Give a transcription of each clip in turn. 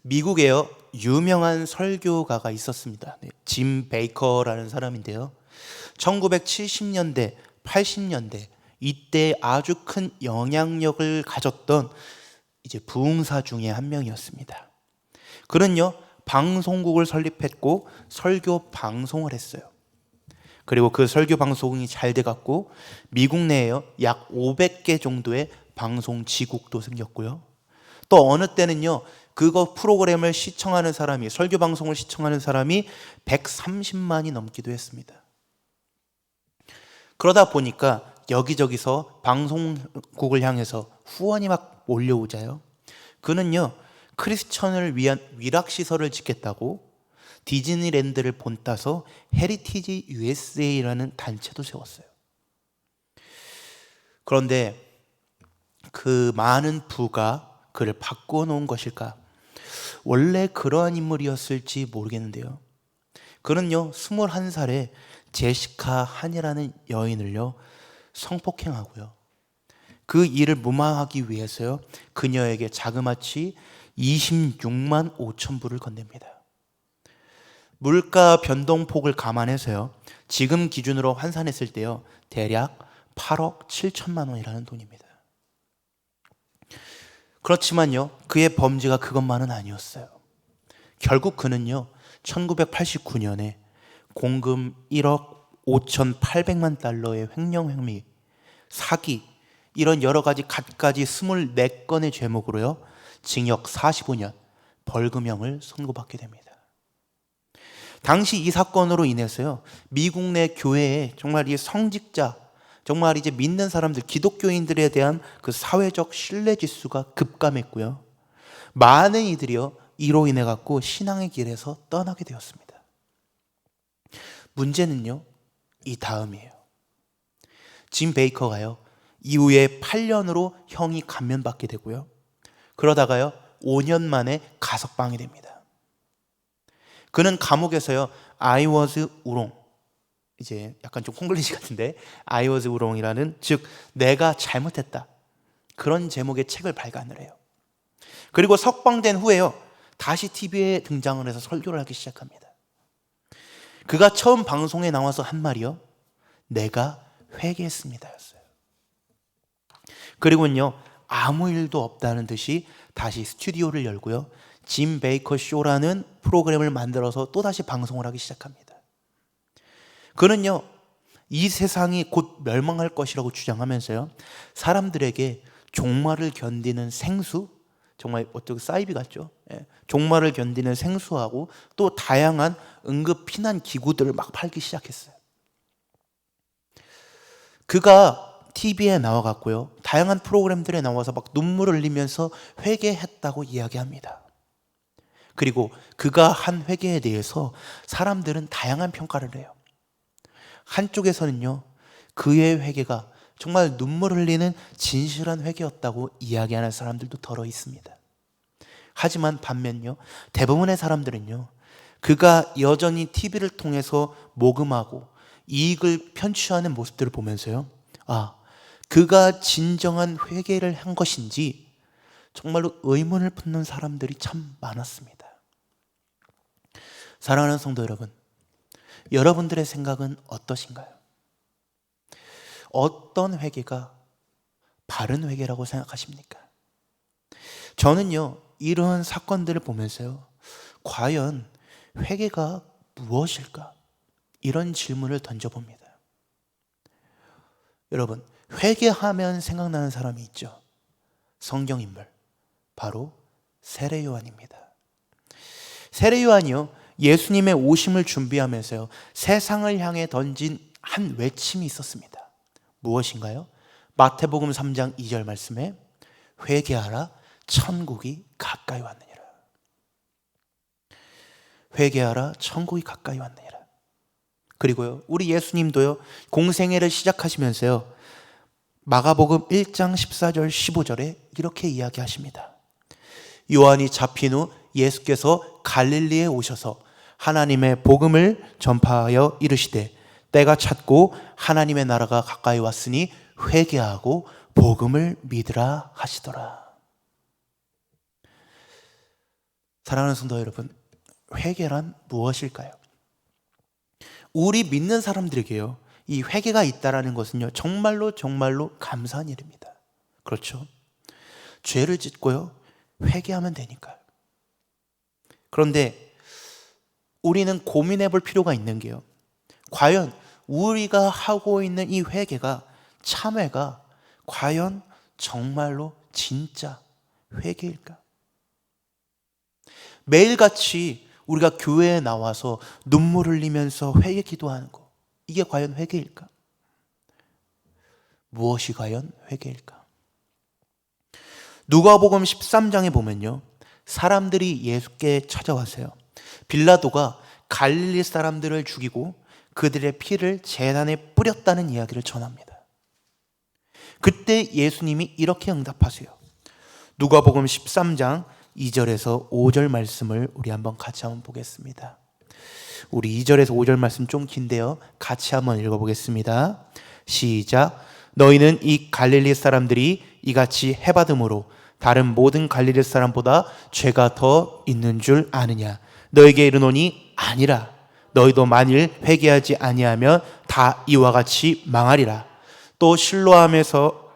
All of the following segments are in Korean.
미국에요, 유명한 설교가가 있었습니다. 짐 베이커라는 사람인데요. 1970년대, 80년대 이때 아주 큰 영향력을 가졌던 이제 부흥사 중에 한 명이었습니다. 그는요, 방송국을 설립했고 설교 방송을 했어요. 그리고 그 설교 방송이 잘 돼갖고 미국 내에요, 약 500개 정도의 방송 지국도 생겼고요. 또 어느 때는요, 그거 프로그램을 시청하는 사람이, 설교 방송을 시청하는 사람이 130만이 넘기도 했습니다. 그러다 보니까 여기저기서 방송국을 향해서 후원이 막 몰려오자요. 그는요, 크리스천을 위한 위락시설을 짓겠다고 디즈니랜드를 본따서 헤리티지 USA라는 단체도 세웠어요. 그런데 그 많은 부가 그를 바꾸어 놓은 것일까? 원래 그러한 인물이었을지 모르겠는데요. 그는요, 21살에 제시카 한이라는 여인을요, 성폭행하고요. 그 일을 무마하기 위해서요, 그녀에게 자그마치 26만 5천 불을 건넵니다. 물가 변동폭을 감안해서요, 지금 기준으로 환산했을 때요, 대략 8억 7천만 원이라는 돈입니다. 그렇지만요, 그의 범죄가 그것만은 아니었어요. 결국 그는요, 1989년에 공금 1억 5,800만 달러의 횡령행위, 사기, 이런 여러 가지 갖가지 24건의 죄목으로요, 징역 45년, 벌금형을 선고받게 됩니다. 당시 이 사건으로 인해서요, 미국 내 교회에 정말 이 성직자, 정말 이제 믿는 사람들, 기독교인들에 대한 그 사회적 신뢰 지수가 급감했고요. 많은 이들이요, 이로 인해 갖고 신앙의 길에서 떠나게 되었습니다. 문제는요, 이 다음이에요. 짐 베이커가요, 이후에 8년으로 형이 감면받게 되고요. 그러다가요, 5년 만에 가석방이 됩니다. 그는 감옥에서요, I was 우롱, 이제 약간 좀 콩글리시 같은데, I was 우롱이라는, 즉 내가 잘못했다, 그런 제목의 책을 발간을 해요. 그리고 석방된 후에요, 다시 TV에 등장을 해서 설교를 하기 시작합니다. 그가 처음 방송에 나와서 한 말이요, 내가 회개했습니다 였어요. 그리고는요, 아무 일도 없다는 듯이 다시 스튜디오를 열고요, 짐 베이커 쇼라는 프로그램을 만들어서 또다시 방송을 하기 시작합니다. 그는요, 이 세상이 곧 멸망할 것이라고 주장하면서요, 사람들에게 종말을 견디는 생수, 정말 어떻게 사이비 같죠? 예. 종말을 견디는 생수하고 또 다양한 응급 피난 기구들을 막 팔기 시작했어요. 그가 TV에 나와갖고요, 다양한 프로그램들에 나와서 막 눈물을 흘리면서 회개했다고 이야기합니다. 그리고 그가 한 회개에 대해서 사람들은 다양한 평가를 해요. 한쪽에서는요, 그의 회개가 정말 눈물 흘리는 진실한 회개였다고 이야기하는 사람들도 더러 있습니다. 하지만 반면요, 대부분의 사람들은요, 그가 여전히 TV를 통해서 모금하고 이익을 편취하는 모습들을 보면서요, 아, 그가 진정한 회개를 한 것인지 정말로 의문을 품는 사람들이 참 많았습니다. 사랑하는 성도 여러분, 여러분들의 생각은 어떠신가요? 어떤 회개가 바른 회개라고 생각하십니까? 저는요, 이러한 사건들을 보면서요, 과연 회개가 무엇일까? 이런 질문을 던져봅니다. 여러분, 회개하면 생각나는 사람이 있죠. 성경인물, 바로 세례 요한입니다. 세례 요한이요, 예수님의 오심을 준비하면서요, 세상을 향해 던진 한 외침이 있었습니다. 무엇인가요? 마태복음 3장 2절 말씀에 회개하라, 천국이 가까이 왔느니라. 회개하라, 천국이 가까이 왔느니라. 그리고요, 우리 예수님도요, 공생애를 시작하시면서요, 마가복음 1장 14절 15절에 이렇게 이야기하십니다. 요한이 잡힌 후 예수께서 갈릴리에 오셔서 하나님의 복음을 전파하여 이르시되 때가 찼고 하나님의 나라가 가까이 왔으니 회개하고 복음을 믿으라 하시더라. 사랑하는 성도 여러분, 회개란 무엇일까요? 우리 믿는 사람들에게요, 이 회개가 있다라는 것은요, 정말로 정말로 감사한 일입니다. 그렇죠? 죄를 짓고요, 회개하면 되니까요. 그런데 우리는 고민해 볼 필요가 있는 게요, 과연 우리가 하고 있는 이 회개가, 참회가 과연 정말로 진짜 회개일까? 매일같이 우리가 교회에 나와서 눈물 흘리면서 회개 기도하는 거, 이게 과연 회개일까? 무엇이 과연 회개일까? 누가복음 13장에 보면요, 사람들이 예수께 찾아와서요, 빌라도가 갈릴리 사람들을 죽이고 그들의 피를 제단에 뿌렸다는 이야기를 전합니다. 그때 예수님이 이렇게 응답하세요. 누가복음 13장 2절에서 5절 말씀을 우리 한번 같이 한번 보겠습니다. 우리 2절에서 5절 말씀 좀 긴데요, 같이 한번 읽어보겠습니다. 시작. 너희는 이 갈릴리 사람들이 이같이 해받음으로 다른 모든 갈릴리 사람보다 죄가 더 있는 줄 아느냐? 너에게 이르노니 아니라. 너희도 만일 회개하지 아니하면 다 이와 같이 망하리라. 또 실로암에서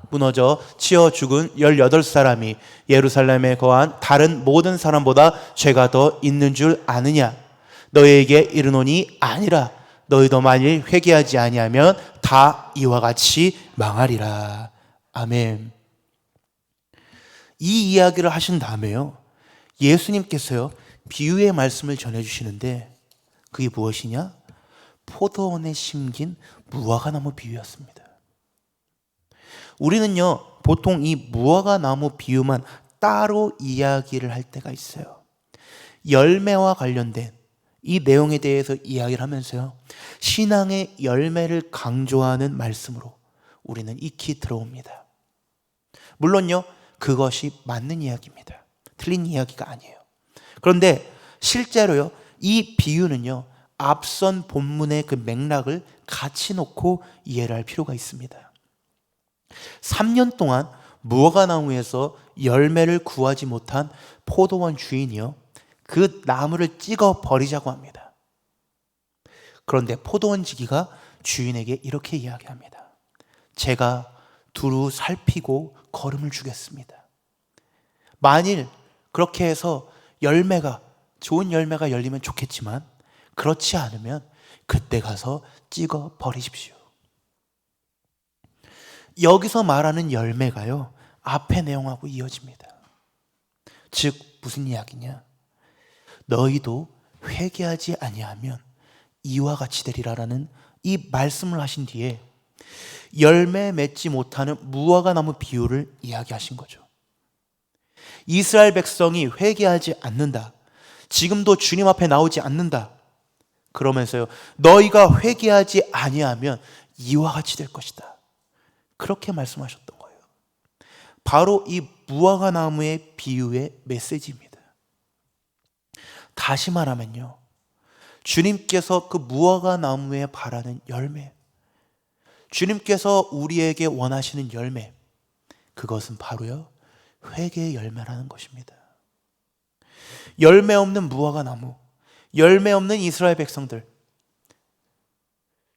무너져 치어 죽은 18사람이 예루살렘에 거한 다른 모든 사람보다 죄가 더 있는 줄 아느냐? 너희에게 이르노니 아니라. 너희도 만일 회개하지 아니하면 다 이와 같이 망하리라. 아멘. 이 이야기를 하신 다음에요, 예수님께서요, 비유의 말씀을 전해주시는데 그게 무엇이냐? 포도원에 심긴 무화과나무 비유였습니다. 우리는요, 보통 이 무화과나무 비유만 따로 이야기를 할 때가 있어요. 열매와 관련된 이 내용에 대해서 이야기를 하면서요, 신앙의 열매를 강조하는 말씀으로 우리는 익히 들어옵니다. 물론요, 그것이 맞는 이야기입니다. 틀린 이야기가 아니에요. 그런데 실제로요, 이 비유는요, 앞선 본문의 그 맥락을 같이 놓고 이해를 할 필요가 있습니다. 3년 동안 무화과나무에서 열매를 구하지 못한 포도원 주인이요, 그 나무를 찍어 버리자고 합니다. 그런데 포도원 지기가 주인에게 이렇게 이야기합니다. 제가 두루 살피고 거름을 주겠습니다. 만일 그렇게 해서 열매가, 좋은 열매가 열리면 좋겠지만 그렇지 않으면 그때 가서 찍어 버리십시오. 여기서 말하는 열매가요, 앞의 내용하고 이어집니다. 즉 무슨 이야기냐? 너희도 회개하지 아니하면 이와 같이 되리라라는 이 말씀을 하신 뒤에 열매 맺지 못하는 무화과나무 비유를 이야기하신 거죠. 이스라엘 백성이 회개하지 않는다, 지금도 주님 앞에 나오지 않는다, 그러면서요, 너희가 회개하지 아니하면 이와 같이 될 것이다, 그렇게 말씀하셨던 거예요. 바로 이 무화과나무의 비유의 메시지입니다. 다시 말하면요, 주님께서 그 무화과나무에 바라는 열매, 주님께서 우리에게 원하시는 열매, 그것은 바로요, 회개의 열매라는 것입니다. 열매 없는 무화과나무, 열매 없는 이스라엘 백성들,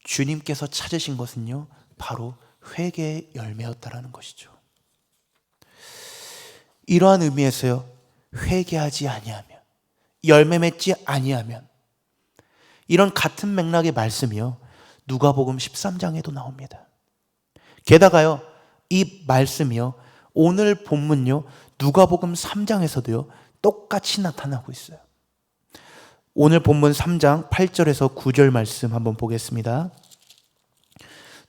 주님께서 찾으신 것은요, 바로 회개의 열매였다라는 것이죠. 이러한 의미에서요, 회개하지 아니하면, 열매 맺지 아니하면, 이런 같은 맥락의 말씀이요, 누가복음 13장에도 나옵니다. 게다가요, 이 말씀이요, 오늘 본문요, 누가복음 3장에서도요, 똑같이 나타나고 있어요. 오늘 본문 3장 8절에서 9절 말씀 한번 보겠습니다.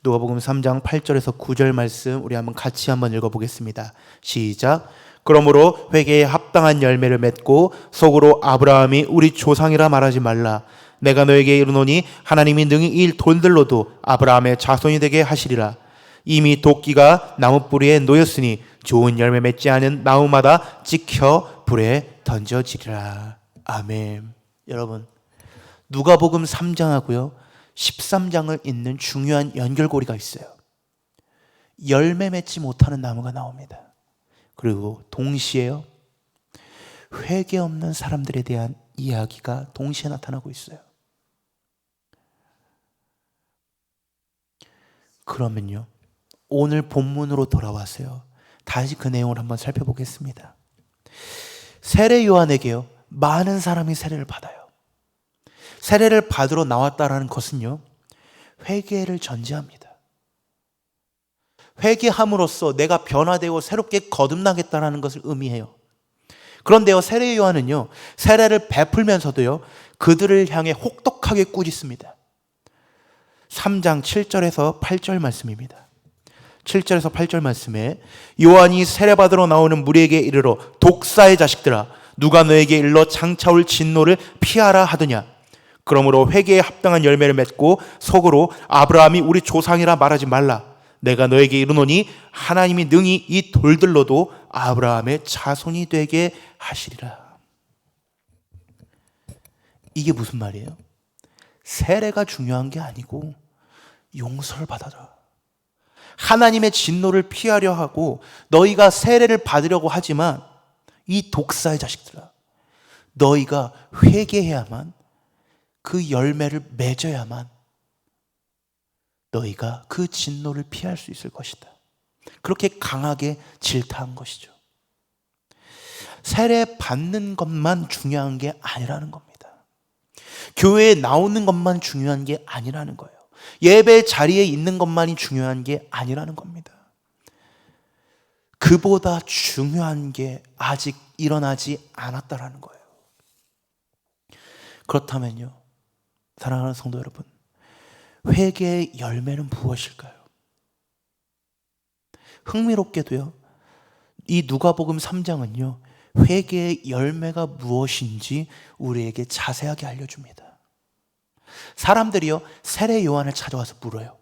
누가복음 3장 8절에서 9절 말씀 우리 한번 같이 한번 읽어보겠습니다. 시작. 그러므로 회개에 합당한 열매를 맺고 속으로 아브라함이 우리 조상이라 말하지 말라. 내가 너에게 이르노니 하나님이 능히 이 돌들로도 아브라함의 자손이 되게 하시리라. 이미 도끼가 나무 뿌리에 놓였으니 좋은 열매 맺지 않은 나무마다 찍혀 불에 던져지리라. 아멘. 여러분, 누가복음 3장하고요 13장을 잇는 중요한 연결고리가 있어요. 열매 맺지 못하는 나무가 나옵니다. 그리고 동시에요, 회개 없는 사람들에 대한 이야기가 동시에 나타나고 있어요. 그러면요, 오늘 본문으로 돌아와서요, 다시 그 내용을 한번 살펴보겠습니다. 세례 요한에게요, 많은 사람이 세례를 받아요. 세례를 받으러 나왔다라는 것은요, 회개를 전제합니다. 회개함으로써 내가 변화되고 새롭게 거듭나겠다라는 것을 의미해요. 그런데요, 세례 요한은요, 세례를 베풀면서도요, 그들을 향해 혹독하게 꾸짖습니다. 3장 7절에서 8절 말씀입니다. 7절에서 8절 말씀에 요한이 세례받으러 나오는 무리에게 이르러 독사의 자식들아, 누가 너에게 일러 장차올 진노를 피하라 하더냐. 그러므로 회개에 합당한 열매를 맺고 속으로 아브라함이 우리 조상이라 말하지 말라. 내가 너에게 이르노니 하나님이 능히 이 돌들로도 아브라함의 자손이 되게 하시리라. 이게 무슨 말이에요? 세례가 중요한 게 아니고 용서를 받아라. 하나님의 진노를 피하려 하고 너희가 세례를 받으려고 하지만 이 독사의 자식들아, 너희가 회개해야만, 그 열매를 맺어야만 너희가 그 진노를 피할 수 있을 것이다. 그렇게 강하게 질타한 것이죠. 세례 받는 것만 중요한 게 아니라는 겁니다. 교회에 나오는 것만 중요한 게 아니라는 거예요. 예배 자리에 있는 것만이 중요한 게 아니라는 겁니다. 그보다 중요한 게 아직 일어나지 않았다라는 거예요. 그렇다면요, 사랑하는 성도 여러분, 회개의 열매는 무엇일까요? 흥미롭게도요, 이 누가복음 3장은요, 회개의 열매가 무엇인지 우리에게 자세하게 알려줍니다. 사람들이요, 세례 요한을 찾아와서 물어요.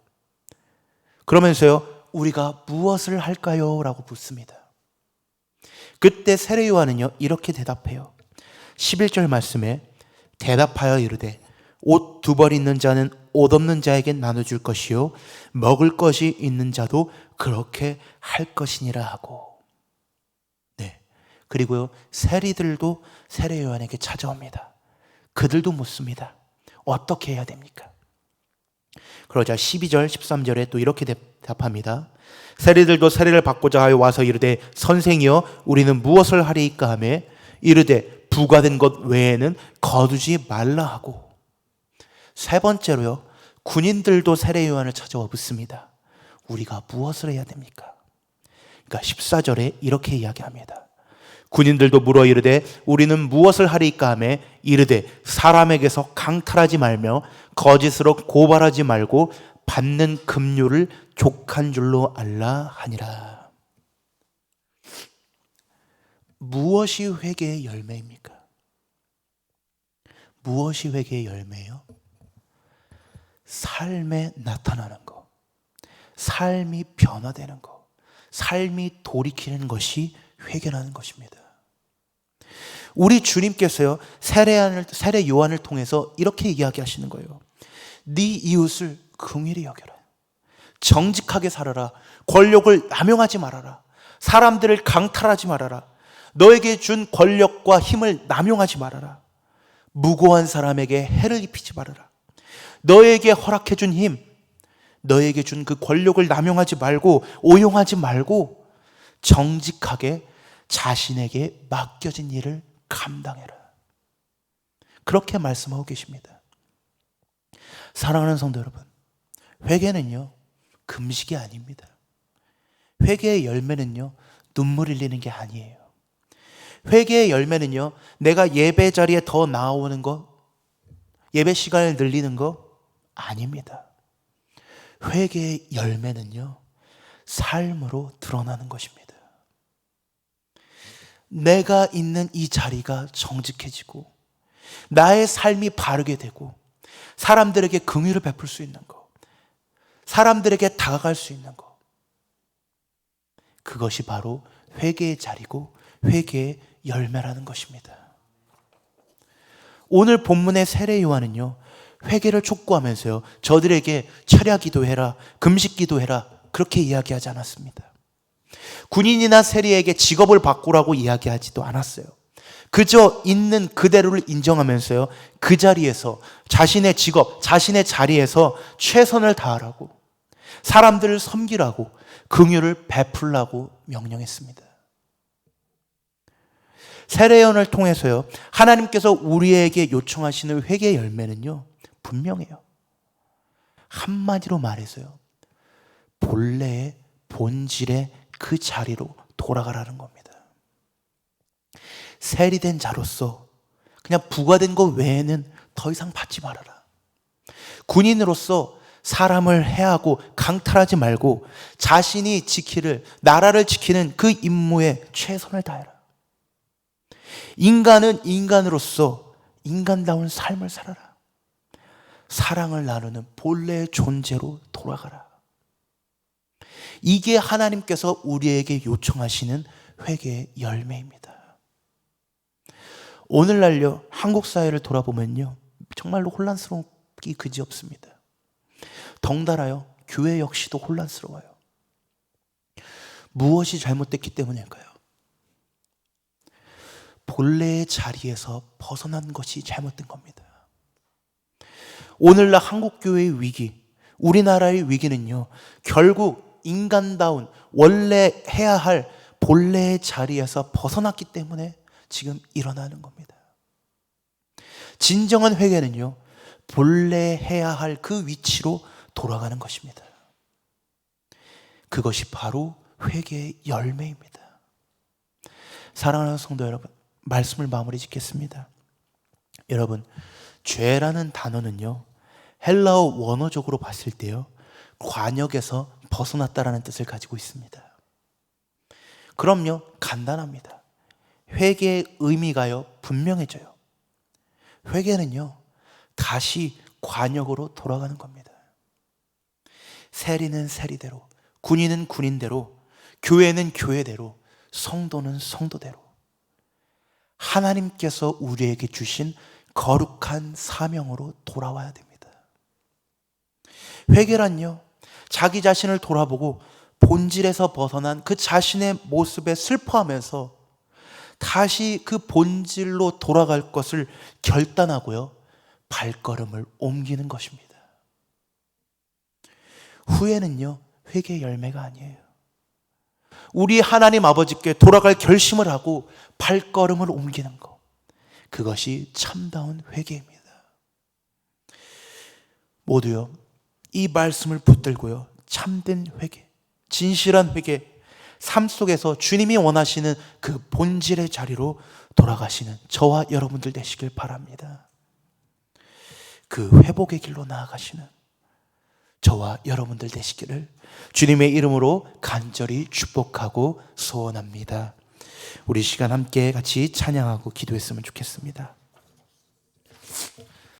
그러면서요, 우리가 무엇을 할까요? 라고 묻습니다. 그때 세례 요한은요, 이렇게 대답해요. 11절 말씀에 대답하여 이르되 옷 2벌 있는 자는 옷 없는 자에게 나눠줄 것이요 먹을 것이 있는 자도 그렇게 할 것이니라 하고. 네, 그리고요, 세리들도 세례 요한에게 찾아옵니다. 그들도 묻습니다. 어떻게 해야 됩니까? 그러자 12절 13절에 또 이렇게 대답합니다. 세리들도 세례를 받고자 하여 와서 이르되 선생이여 우리는 무엇을 하리이까 하매 이르되 부과된 것 외에는 거두지 말라 하고. 세 번째로요, 군인들도 세례 요한을 찾아와 묻습니다. 우리가 무엇을 해야 됩니까? 그러니까 14절에 이렇게 이야기합니다. 군인들도 물어 이르되 우리는 무엇을 하리이까 하매 이르되 사람에게서 강탈하지 말며 거짓으로 고발하지 말고 받는 급료를 족한 줄로 알라 하니라. 무엇이 회개의 열매입니까? 무엇이 회개의 열매예요? 삶에 나타나는 것, 삶이 변화되는 것, 삶이 돌이키는 것이 회개라는 것입니다. 우리 주님께서요, 세례 요한을 통해서 이렇게 이야기하시는 거예요. 네 이웃을 긍휼히 여겨라. 정직하게 살아라. 권력을 남용하지 말아라. 사람들을 강탈하지 말아라. 너에게 준 권력과 힘을 남용하지 말아라. 무고한 사람에게 해를 입히지 말아라. 너에게 허락해 준 힘, 너에게 준 그 권력을 남용하지 말고 오용하지 말고 정직하게 자신에게 맡겨진 일을 감당해라. 그렇게 말씀하고 계십니다. 사랑하는 성도 여러분, 회개는요, 금식이 아닙니다. 회개의 열매는요, 눈물 흘리는 게 아니에요. 회개의 열매는요, 내가 예배 자리에 더 나아오는 것, 예배 시간을 늘리는 것 아닙니다. 회개의 열매는요, 삶으로 드러나는 것입니다. 내가 있는 이 자리가 정직해지고 나의 삶이 바르게 되고 사람들에게 긍휼을 베풀 수 있는 것, 사람들에게 다가갈 수 있는 것, 그것이 바로 회개의 자리고 회개의 열매라는 것입니다. 오늘 본문의 세례 요한은요, 회개를 촉구하면서요, 저들에게 철야 기도해라, 금식 기도해라, 그렇게 이야기하지 않았습니다. 군인이나 세리에게 직업을 바꾸라고 이야기하지도 않았어요. 그저 있는 그대로를 인정하면서요, 그 자리에서 자신의 직업, 자신의 자리에서 최선을 다하라고, 사람들을 섬기라고, 긍휼을 베풀라고 명령했습니다. 세례요한을 통해서요, 하나님께서 우리에게 요청하시는 회개의 열매는요, 분명해요. 한마디로 말해서요, 본래의 본질의 그 자리로 돌아가라는 겁니다. 세리된 자로서 그냥 부과된 것 외에는 더 이상 받지 말아라. 군인으로서 사람을 해하고 강탈하지 말고 자신이 지키를, 나라를 지키는 그 임무에 최선을 다해라. 인간은 인간으로서 인간다운 삶을 살아라. 사랑을 나누는 본래의 존재로 돌아가라. 이게 하나님께서 우리에게 요청하시는 회개의 열매입니다. 오늘날요, 한국 사회를 돌아보면요, 정말로 혼란스럽기 그지없습니다. 덩달아요, 교회 역시도 혼란스러워요. 무엇이 잘못됐기 때문일까요? 본래의 자리에서 벗어난 것이 잘못된 겁니다. 오늘날 한국교회의 위기, 우리나라의 위기는요, 결국 인간다운 원래 해야 할 본래의 자리에서 벗어났기 때문에 지금 일어나는 겁니다. 진정한 회개는요, 본래 해야 할 그 위치로 돌아가는 것입니다. 그것이 바로 회개의 열매입니다. 사랑하는 성도 여러분, 말씀을 마무리 짓겠습니다. 여러분, 죄라는 단어는요, 헬라어 원어적으로 봤을 때요, 관역에서 벗어났다라는 뜻을 가지고 있습니다. 그럼요, 간단합니다. 회개의 의미가요, 분명해져요. 회개는요, 다시 관역으로 돌아가는 겁니다. 세리는 세리대로, 군인은 군인대로, 교회는 교회대로, 성도는 성도대로 하나님께서 우리에게 주신 거룩한 사명으로 돌아와야 됩니다. 회개란요, 자기 자신을 돌아보고 본질에서 벗어난 그 자신의 모습에 슬퍼하면서 다시 그 본질로 돌아갈 것을 결단하고요, 발걸음을 옮기는 것입니다. 후회는요, 회개의 열매가 아니에요. 우리 하나님 아버지께 돌아갈 결심을 하고 발걸음을 옮기는 것, 그것이 참다운 회개입니다. 모두요, 이 말씀을 붙들고요, 참된 회개, 진실한 회개, 삶 속에서 주님이 원하시는 그 본질의 자리로 돌아가시는 저와 여러분들 되시길 바랍니다. 그 회복의 길로 나아가시는 저와 여러분들 되시기를 주님의 이름으로 간절히 축복하고 소원합니다. 우리 시간 함께 같이 찬양하고 기도했으면 좋겠습니다.